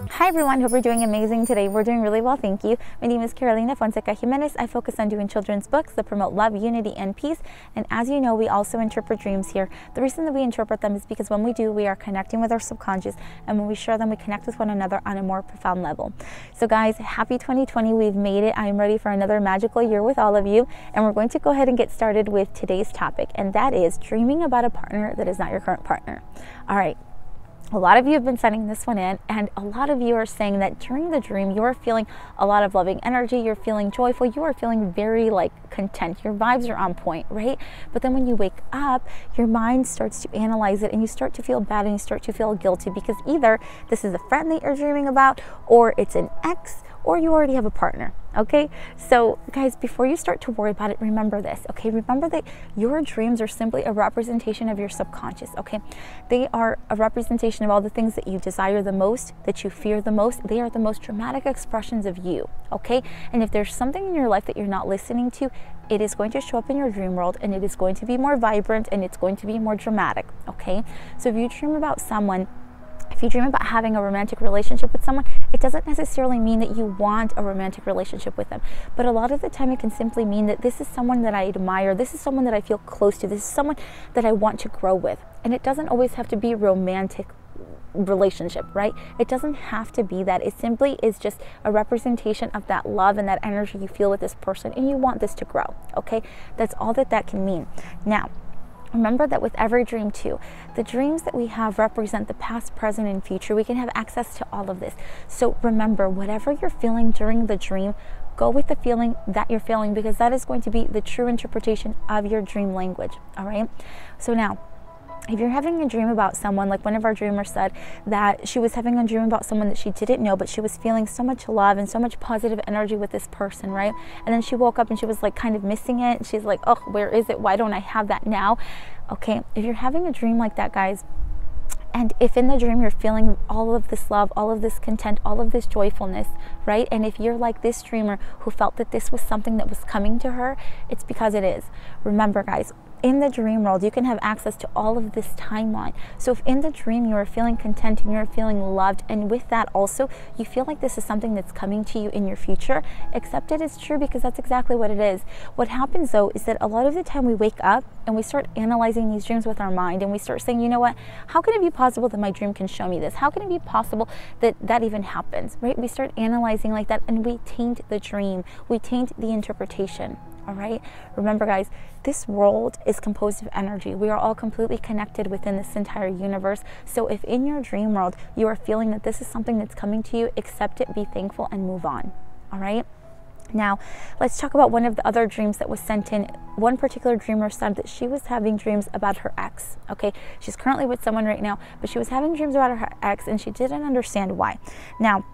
Hi everyone, hope you're doing amazing today. We're doing really well, thank you. My name is Carolina Fonseca Jimenez. I focus on doing children's books that promote love, unity, and peace. And as you know, we also interpret dreams here. The reason that we interpret them is because when we do, we are connecting with our subconscious, and when we share them, we connect with one another on a more profound level. So guys, happy 2020, we've made it. I'm ready for another magical year with all of you, and we're going to go ahead and get started with today's topic, and that is dreaming about a partner that is not your current partner. All right. A lot of you have been sending this one in, and a lot of you are saying that during the dream you are feeling a lot of loving energy, you're feeling joyful, you are feeling very content, your vibes are on point, right? But then when you wake up, your mind starts to analyze it and you start to feel bad and you start to feel guilty because either this is a friend that you're dreaming about, or it's an ex, or you already have a partner, okay? So guys, before you start to worry about it, remember this, okay? Remember that your dreams are simply a representation of your subconscious, okay? They are a representation of all the things that you desire the most, that you fear the most. They are the most dramatic expressions of you, okay? And if there's something in your life that you're not listening to, it is going to show up in your dream world, and it is going to be more vibrant, and it's going to be more dramatic, okay? So if you dream about someone, if you dream about having a romantic relationship with someone, it doesn't necessarily mean that you want a romantic relationship with them. But a lot of the time it can simply mean that this is someone that I admire, this is someone that I feel close to, this is someone that I want to grow with. And it doesn't always have to be a romantic relationship, right? It doesn't have to be that. It simply is just a representation of that love and that energy you feel with this person, and you want this to grow, okay? That's all that can mean. Now, remember that with every dream too, the dreams that we have represent the past, present, and future. We can have access to all of this. So remember, whatever you're feeling during the dream, go with the feeling that you're feeling, because that is going to be the true interpretation of your dream language, all right? So now, if you're having a dream about someone, like one of our dreamers said that she was having a dream about someone that she didn't know, but she was feeling so much love and so much positive energy with this person, right? And then she woke up and she was kind of missing it. She's like, oh, where is it? Why don't I have that now? Okay, if you're having a dream like that, guys, and if in the dream you're feeling all of this love, all of this content, all of this joyfulness, right? And if you're like this dreamer who felt that this was something that was coming to her, it's because it is. Remember, guys, in the dream world, you can have access to all of this timeline. So if in the dream you are feeling content and you're feeling loved, and with that also you feel like this is something that's coming to you in your future, accept it as true, because that's exactly what it is. What happens though is that a lot of the time we wake up and we start analyzing these dreams with our mind, and we start saying, you know what, how can it be possible that my dream can show me this? How can it be possible that that even happens, right? We start analyzing like that, and we taint the dream, we taint the interpretation. All right, remember guys, this world is composed of energy. We are all completely connected within this entire universe. So if in your dream world you are feeling that this is something that's coming to you, accept it, be thankful, and move on. All right, now let's talk about one of the other dreams that was sent in. One particular dreamer said that she was having dreams about her ex. Okay, she's currently with someone right now, but she was having dreams about her ex, and she didn't understand why. Now,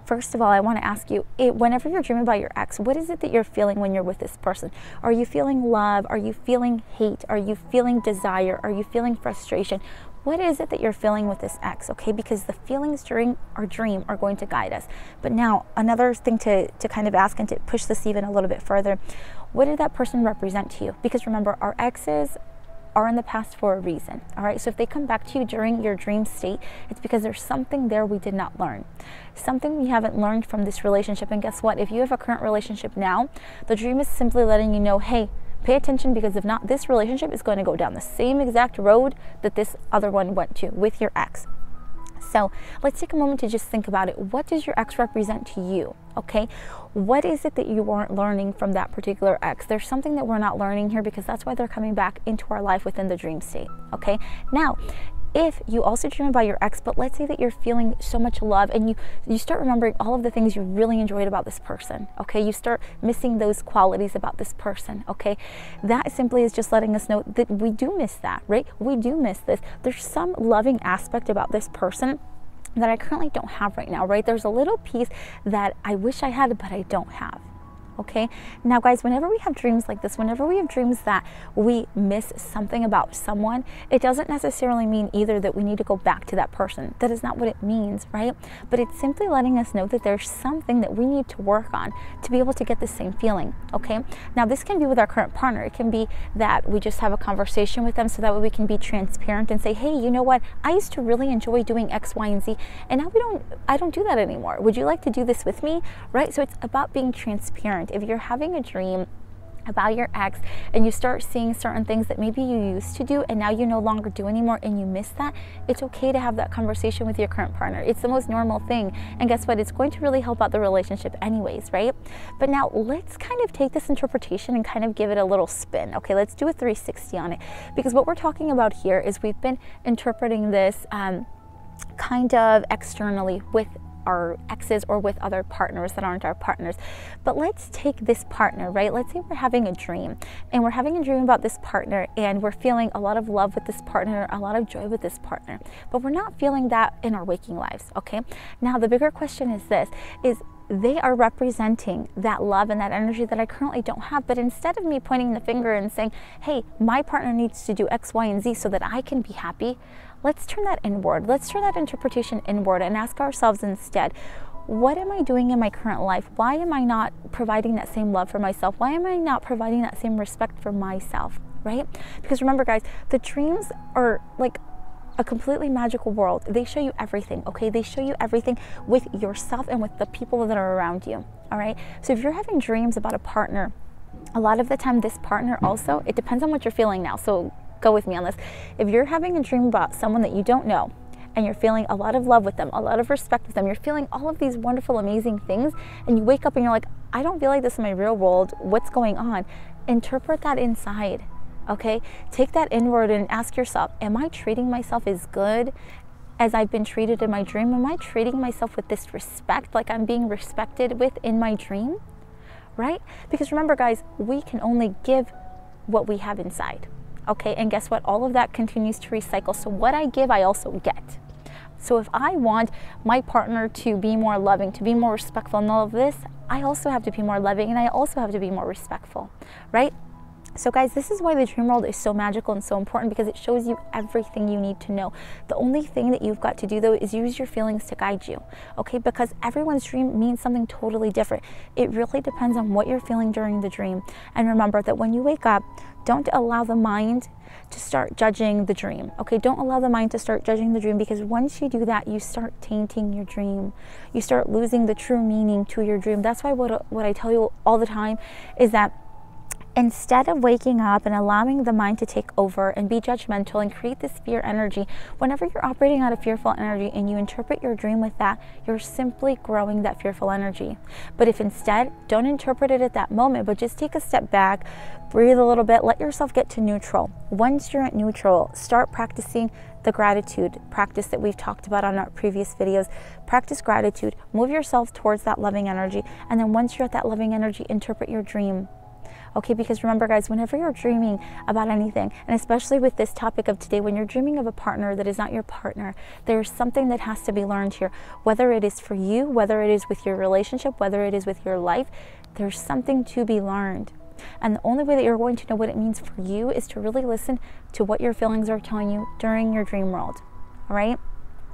first of all, I want to ask you, whenever you're dreaming about your ex, what is it that you're feeling when you're with this person? Are you feeling love? Are you feeling hate? Are you feeling desire? Are you feeling frustration? What is it that you're feeling with this ex, okay? Because the feelings during our dream are going to guide us. But now, another thing to kind of ask and to push this even a little bit further, what did that person represent to you? Because remember, our exes are in the past for a reason, all right? So if they come back to you during your dream state, it's because there's something there we did not learn, something we haven't learned from this relationship. And guess what? If you have a current relationship now, the dream is simply letting you know, hey, pay attention, because if not, this relationship is going to go down the same exact road that this other one went to with your ex. So let's take a moment to just think about it. What does your ex represent to you? Okay, what is it that you weren't learning from that particular ex? There's something that we're not learning here, because that's why they're coming back into our life within the dream state. Okay, now if you also dream about your ex, but let's say that you're feeling so much love and you start remembering all of the things you really enjoyed about this person, okay? You start missing those qualities about this person, okay? That simply is just letting us know that we do miss that, right? We do miss this. There's some loving aspect about this person that I currently don't have right now, right? There's a little piece that I wish I had, but I don't have. Okay, now guys, whenever we have dreams like this, whenever we have dreams that we miss something about someone, it doesn't necessarily mean either that we need to go back to that person. That is not what it means, right? But it's simply letting us know that there's something that we need to work on to be able to get the same feeling. Okay, now this can be with our current partner. It can be that we just have a conversation with them so that way we can be transparent and say, hey, you know what, I used to really enjoy doing X, Y, and Z, and now I don't do that anymore. Would you like to do this with me? Right? So it's about being transparent. If you're having a dream about your ex and you start seeing certain things that maybe you used to do and now you no longer do anymore and you miss that, it's okay to have that conversation with your current partner. It's the most normal thing, and guess what, it's going to really help out the relationship anyways, right? But now let's kind of take this interpretation and kind of give it a little spin. Okay, let's do a 360 on it, because what we're talking about here is we've been interpreting this kind of externally with our exes or with other partners that aren't our partners. But let's take this partner, right? Let's say we're having a dream, and we're having a dream about this partner, and we're feeling a lot of love with this partner, a lot of joy with this partner, but we're not feeling that in our waking lives. Okay, now the bigger question is this, is they are representing that love and that energy that I currently don't have. But instead of me pointing the finger and saying, hey, my partner needs to do X, Y, and Z so that I can be happy, let's turn that inward. Let's turn that interpretation inward and ask ourselves instead, what am I doing in my current life? Why am I not providing that same love for myself? Why am I not providing that same respect for myself, right? Because remember, guys, the dreams are like a completely magical world. They show you everything, okay? They show you everything with yourself and with the people that are around you, all right? So if you're having dreams about a partner, a lot of the time this partner also, it depends on what you're feeling now. So go with me on this. If you're having a dream about someone that you don't know, and you're feeling a lot of love with them, a lot of respect with them, you're feeling all of these wonderful, amazing things, and you wake up and you're like, I don't feel like this in my real world. What's going on? Interpret that inside. Okay, take that inward and ask yourself, am I treating myself as good as I've been treated in my dream? Am I treating myself with this respect, like I'm being respected with in my dream, right? Because remember, guys, we can only give what we have inside, okay? And guess what? All of that continues to recycle. So what I give, I also get. So if I want my partner to be more loving, to be more respectful and all of this, I also have to be more loving, and I also have to be more respectful, right? So guys, this is why the dream world is so magical and so important, because it shows you everything you need to know. The only thing that you've got to do though is use your feelings to guide you, okay? Because everyone's dream means something totally different. It really depends on what you're feeling during the dream. And remember that when you wake up, don't allow the mind to start judging the dream, okay? Don't allow the mind to start judging the dream, because once you do that, you start tainting your dream. You start losing the true meaning to your dream. That's why what I tell you all the time is that instead of waking up and allowing the mind to take over and be judgmental and create this fear energy, whenever you're operating out of fearful energy and you interpret your dream with that, you're simply growing that fearful energy. But if instead, don't interpret it at that moment, but just take a step back, breathe a little bit, let yourself get to neutral. Once you're at neutral, start practicing the gratitude practice that we've talked about on our previous videos. Practice gratitude, move yourself towards that loving energy, and then once you're at that loving energy, interpret your dream. Okay, because remember, guys, whenever you're dreaming about anything, and especially with this topic of today, when you're dreaming of a partner that is not your partner, there's something that has to be learned here. Whether it is for you, whether it is with your relationship, whether it is with your life, there's something to be learned. And the only way that you're going to know what it means for you is to really listen to what your feelings are telling you during your dream world, all right?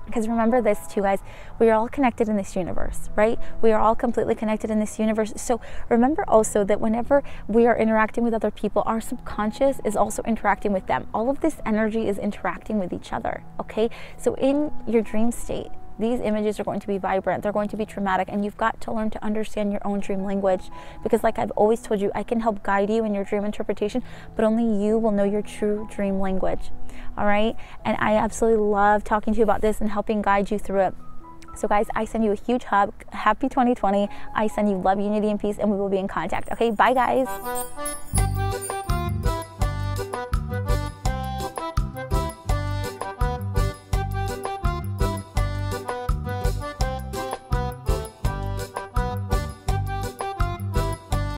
Because remember this too, guys, we are all connected in this universe, right? We are all completely connected in this universe. So remember also that whenever we are interacting with other people, our subconscious is also interacting with them. All of this energy is interacting with each other, okay? So in your dream state, these images are going to be vibrant, they're going to be traumatic, and you've got to learn to understand your own dream language. Because like I've always told you, I can help guide you in your dream interpretation, but only you will know your true dream language, all right? And I absolutely love talking to you about this and helping guide you through it. So guys, I send you a huge hug. Happy 2020. I send you love, unity, and peace, and we will be in contact. Okay, bye guys.